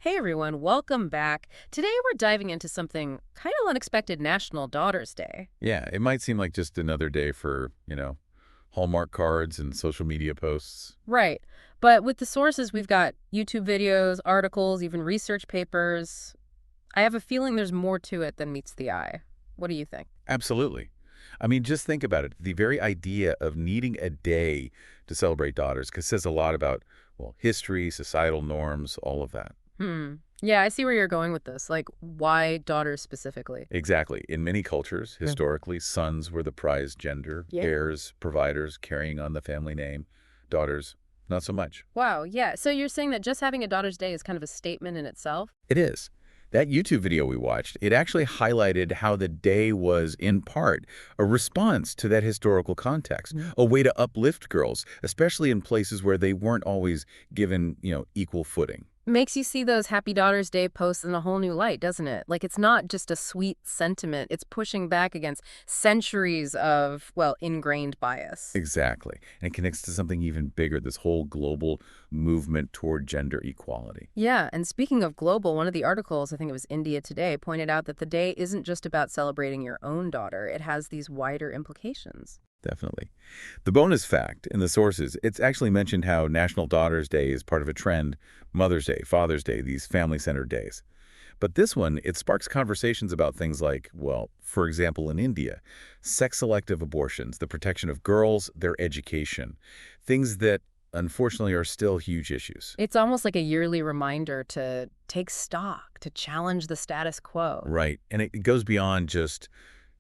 Hey everyone, welcome back. Today we're diving into something kind of unexpected, National Daughters Day. Yeah, it might seem like just another day for, Hallmark cards and social media posts. Right. But with the sources, we've got YouTube videos, articles, even research papers. I have a feeling there's more to it than meets the eye. What do you think? Absolutely. I mean, just think about it. The very idea of needing a day to celebrate daughters says a lot about, well, history, societal norms, all of that. Yeah, I see where you're going with this. Like, why daughters specifically? Exactly. In many cultures, Yeah. historically, sons were the prized gender, Yeah. heirs, providers, carrying on the family name. Daughters, not so much. Wow, yeah. So you're saying that just having a Daughter's Day is kind of a statement in itself? It is. That YouTube video we watched, it actually highlighted how the day was, in part, a response to that historical context, a way to uplift girls, especially in places where they weren't always given, equal footing. Makes you see those Happy Daughter's Day posts in a whole new light, doesn't it? Like, it's not just a sweet sentiment. It's pushing back against centuries of, well, ingrained bias. Exactly. And it connects to something even bigger, this whole global movement toward gender equality. Yeah, and speaking of global, one of the articles, I think it was India Today, pointed out that the day isn't just about celebrating your own daughter. It has these wider implications. Definitely. The bonus fact in the sources, it's actually mentioned how National Daughters Day is part of a trend, Mother's Day, Father's Day, these family-centered days. But this one, it sparks conversations about things like, well, for example, in India, sex-selective abortions, the protection of girls, their education, things that unfortunately are still huge issues. It's almost like a yearly reminder to take stock, to challenge the status quo. Right. And it goes beyond just,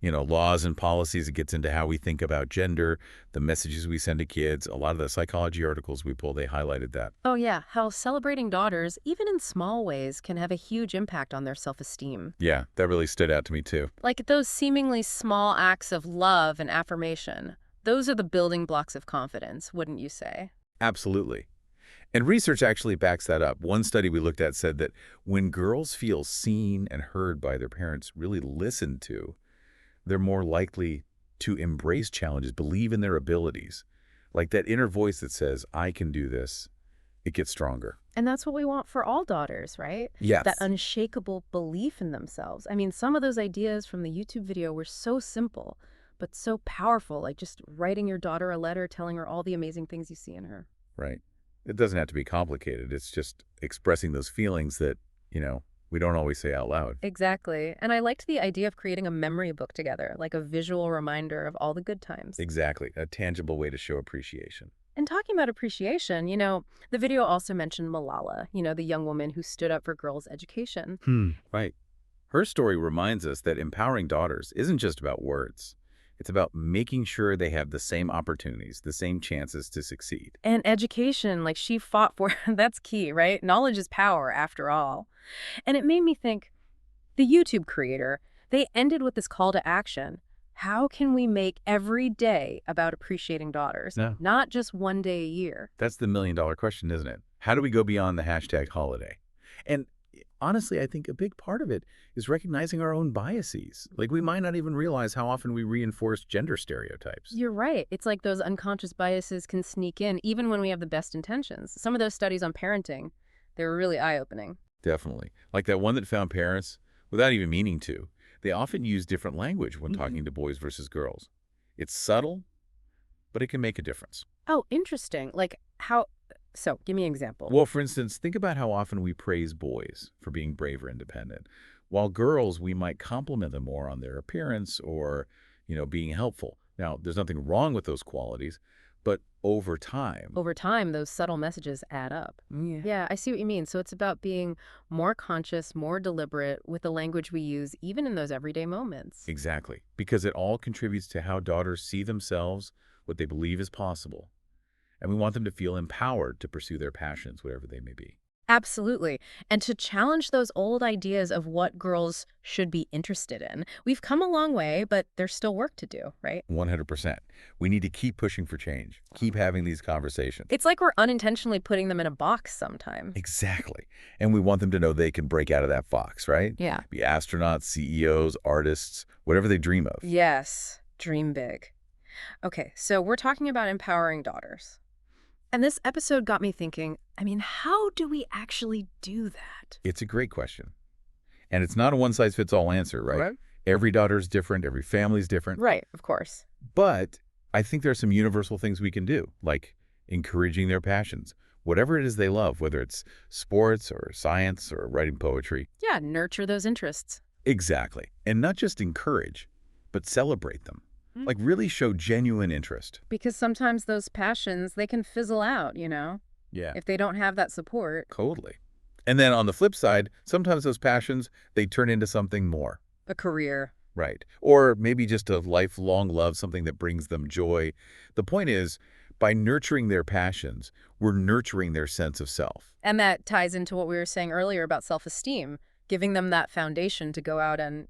laws and policies. It gets into how we think about gender, the messages we send to kids. A lot of the psychology articles we pull, they highlighted that. Oh, yeah, how celebrating daughters, even in small ways, can have a huge impact on their self-esteem. Yeah, that really stood out to me too. Like those seemingly small acts of love and affirmation, those are the building blocks of confidence, wouldn't you say? Absolutely. And research actually backs that up. One study we looked at said that when girls feel seen and heard by their parents, really listened to, they're more likely to embrace challenges, believe in their abilities. Like that inner voice that says, I can do this, it gets stronger. And that's what we want for all daughters, right? Yes. That unshakable belief in themselves. I mean, some of those ideas from the YouTube video were so simple, but so powerful, like just writing your daughter a letter telling her all the amazing things you see in her. Right. It doesn't have to be complicated. It's just expressing those feelings that, we don't always say out loud. Exactly. And I liked the idea of creating a memory book together, like a visual reminder of all the good times. Exactly. A tangible way to show appreciation. And talking about appreciation, the video also mentioned Malala, the young woman who stood up for girls' education. Right. Her story reminds us that empowering daughters isn't just about words. It's about making sure they have the same opportunities, the same chances to succeed. And education, like she fought for, that's key, right? Knowledge is power, after all. And it made me think, the YouTube creator, they ended with this call to action. How can we make every day about appreciating daughters, No. not just one day a year? That's the million-dollar question, isn't it? How do we go beyond the hashtag holiday? And honestly, I think a big part of it is recognizing our own biases. Like we might not even realize how often we reinforce gender stereotypes. You're right. It's like those unconscious biases can sneak in even when we have the best intentions. Some of those studies on parenting, they were really eye-opening. Definitely. Like that one that found parents, without even meaning to, they often use different language when talking to boys versus girls. It's subtle, but it can make a difference. Oh, interesting. Like how... So, give me an example. Well, for instance, think about how often we praise boys for being brave or independent, while girls, we might compliment them more on their appearance or, being helpful. Now, there's nothing wrong with those qualities, but over time... Over time, those subtle messages add up. Yeah, I see what you mean. So it's about being more conscious, more deliberate with the language we use, even in those everyday moments. Exactly, because it all contributes to how daughters see themselves, what they believe is possible. And we want them to feel empowered to pursue their passions, whatever they may be. Absolutely. And to challenge those old ideas of what girls should be interested in. We've come a long way, but there's still work to do, right? 100%. We need to keep pushing for change, keep having these conversations. It's like we're unintentionally putting them in a box sometimes. Exactly. And we want them to know they can break out of that box, right? Yeah. Be astronauts, CEOs, artists, whatever they dream of. Yes. Dream big. Okay, so we're talking about empowering daughters. And this episode got me thinking, I mean, how do we actually do that? It's a great question. And it's not a one-size-fits-all answer, right? Right. Every daughter's different, every family's different. Right, of course. But I think there are some universal things we can do, like encouraging their passions, whatever it is they love, whether it's sports or science or writing poetry. Yeah, nurture those interests. Exactly. And not just encourage, but celebrate them. Mm. Like really show genuine interest. Because sometimes those passions, they can fizzle out, Yeah, if they don't have that support. totally. And then on the flip side, sometimes those passions, they turn into something more. A career. Right. Or maybe just a lifelong love, something that brings them joy. The point is, by nurturing their passions, we're nurturing their sense of self. And that ties into what we were saying earlier about self-esteem, giving them that foundation to go out and,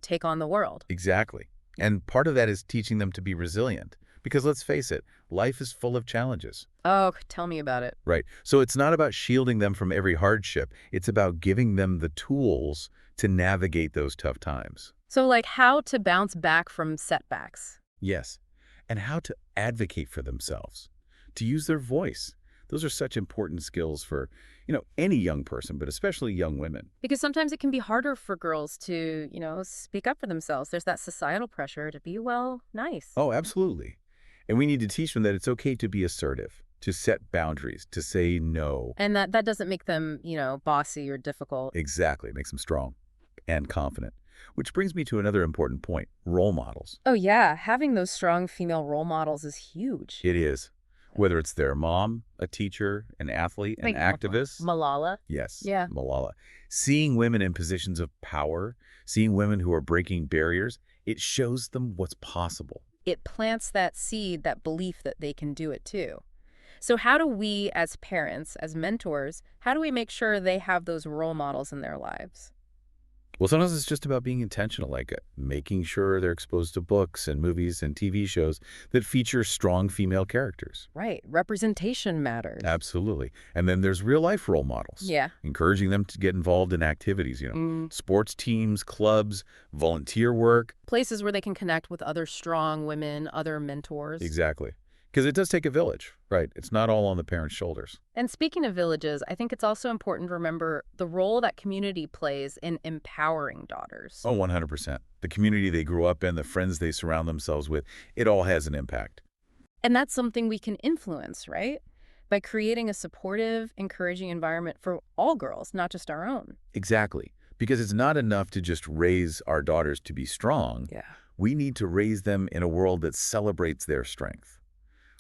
take on the world. Exactly. And part of that is teaching them to be resilient. Because let's face it, life is full of challenges. Oh, tell me about it. Right. So it's not about shielding them from every hardship. It's about giving them the tools to navigate those tough times. So, like, how to bounce back from setbacks. Yes. And how to advocate for themselves, to use their voice. Those are such important skills for, any young person, but especially young women. Because sometimes it can be harder for girls to, speak up for themselves. There's that societal pressure to be, nice. Oh, absolutely. And we need to teach them that it's okay to be assertive, to set boundaries, to say no. And that doesn't make them, bossy or difficult. Exactly. It makes them strong and confident. Which brings me to another important point, role models. Oh, yeah. Having those strong female role models is huge. It is. Whether it's their mom, a teacher, an athlete, an Like activist. Malala. Yes, Yeah. Malala. Seeing women in positions of power, seeing women who are breaking barriers, it shows them what's possible. It plants that seed, that belief that they can do it too. So how do we as parents, as mentors, how do we make sure they have those role models in their lives? Well, sometimes it's just about being intentional, like making sure they're exposed to books and movies and TV shows that feature strong female characters. Right. Representation matters. Absolutely. And then there's real-life role models. Yeah. Encouraging them to get involved in activities, Mm. sports teams, clubs, volunteer work. Places where they can connect with other strong women, other mentors. Exactly. Because it does take a village, right? It's not all on the parents' shoulders. And speaking of villages, I think it's also important to remember the role that community plays in empowering daughters. Oh, 100%. The community they grew up in, the friends they surround themselves with, it all has an impact. And that's something we can influence, right? By creating a supportive, encouraging environment for all girls, not just our own. Exactly. Because it's not enough to just raise our daughters to be strong. Yeah. We need to raise them in a world that celebrates their strength.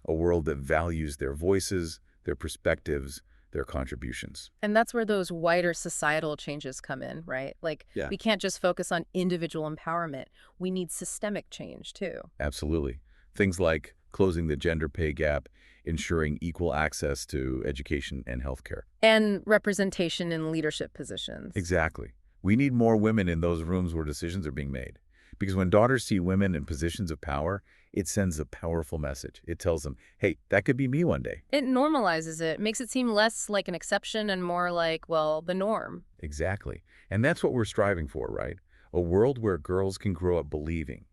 A world that values their voices, their perspectives, their contributions. And that's where those wider societal changes come in, right? Like, Yeah. we can't just focus on individual empowerment. We need systemic change, too. Absolutely. Things like closing the gender pay gap, ensuring equal access to education and healthcare. And representation in leadership positions. Exactly. We need more women in those rooms where decisions are being made. Because when daughters see women in positions of power, it sends a powerful message. It tells them, hey, that could be me one day. It normalizes it, makes it seem less like an exception and more like, the norm. Exactly. And that's what we're striving for, right? A world where girls can grow up believing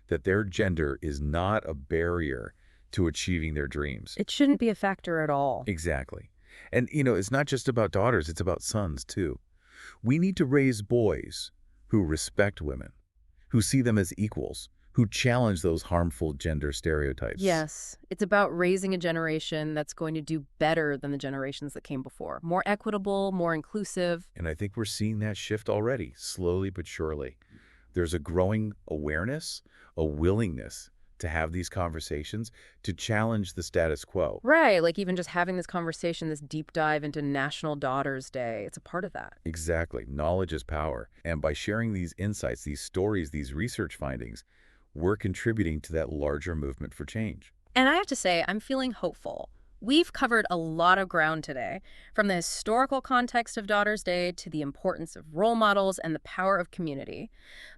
that their gender is not a barrier to achieving their dreams. It shouldn't be a factor at all. Exactly. And, it's not just about daughters, it's about sons, too. We need to raise boys who respect women, who see them as equals, who challenge those harmful gender stereotypes. Yes, it's about raising a generation that's going to do better than the generations that came before. More equitable, more inclusive. And I think we're seeing that shift already, slowly but surely. There's a growing awareness, a willingness to have these conversations, to challenge the status quo. Right, like even just having this conversation, this deep dive into National Daughters Day, it's a part of that. Exactly. Knowledge is power. And by sharing these insights, these stories, these research findings, we're contributing to that larger movement for change. And I have to say, I'm feeling hopeful. We've covered a lot of ground today, from the historical context of Daughters Day to the importance of role models and the power of community.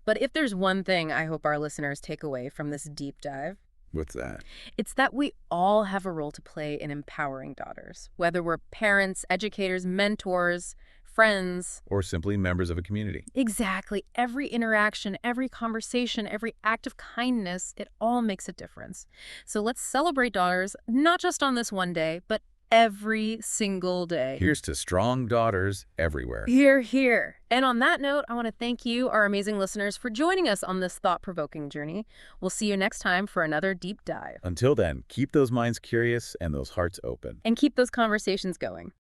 But if there's one thing I hope our listeners take away from this deep dive, What's that? it's that we all have a role to play in empowering daughters, whether we're parents, educators, mentors, friends. Or simply members of a community. Exactly. Every interaction, every conversation, every act of kindness, it all makes a difference. So let's celebrate daughters, not just on this one day, but every single day. Here's to strong daughters everywhere. Here, here. And on that note, I want to thank you, our amazing listeners, for joining us on this thought-provoking journey. We'll see you next time for another deep dive. Until then, keep those minds curious and those hearts open. And keep those conversations going.